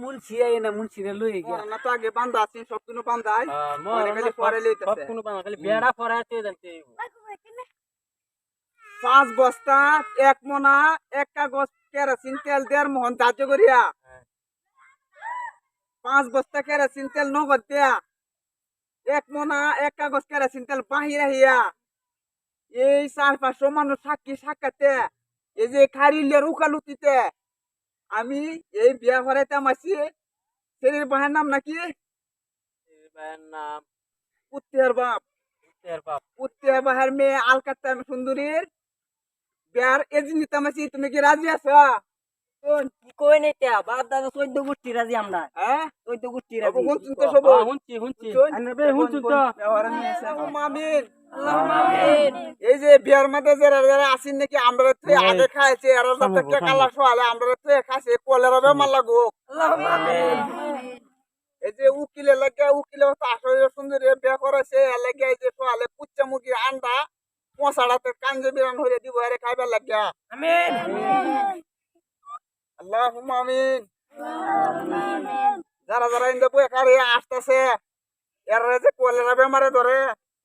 Munshi I না মুন্সিরে লই গিয়া না তো আগে বান্দা আছে সব কোনো বান্দাই মরে খালি পরে লইতেছে সব কোনো বানা খালি বেড়া ফরাতে জানতে 5 বস্তা 1 মোনা 1 কাগজ কেরোসিন তেল 1.5 মোহন ধার্য করিয়া 5 বস্তা কেরোসিন তেল নগদ দিয়া 1 মোনা 1 কাগজ কেরোসিন তেল বাহিরা হিয়া এই 4-500 মানুষ সাক্ষী সাক্ষাতে এই যে খারিলের উকালুতিতে আমি এই বিয়া ভরাইতে মাসি ছেলের বাহের নাম নাকি নাম উত্তের বাপ উত্তের বাহের মেয়ে আলকাত্তা সুন্দরীর বিয়ার এজনিতা মাসি তুমি কি রাজি আছো কি কই নাই তা বাপ দাদা 14 গোষ্ঠী রাজি আমরা হ্যাঁ 14 গোষ্ঠী রাজি হুনছুন তো সব হুনছি আন্না বে হুনছুন তো মামিন আল্লাহুম্মা আমিন এই যে বিয়ার মধ্যে যারা আসেন নাকি আমরা তো আগে খাইছে আর যাতে কে কালা সোয়ালে আমরা তো খাইছে কলেরা বেমার লাগো আল্লাহুম্মা আমিন এই যে উকিলে লাগে উকিলে তো আসলে সুন্দর বিয়া করেছে লাগে এই যে সোয়ালে কুচ্চা মুরগি আন্ডা পচাড়াতে কাঞ্জে বিরান হয়ে দিব আরে খাইবার লাগিয়া আমিন আল্লাহুম্মা আমিন যারা যারা ইন্দে বই কারে আসতেছে এরা যে কলেরা বেমারে ধরে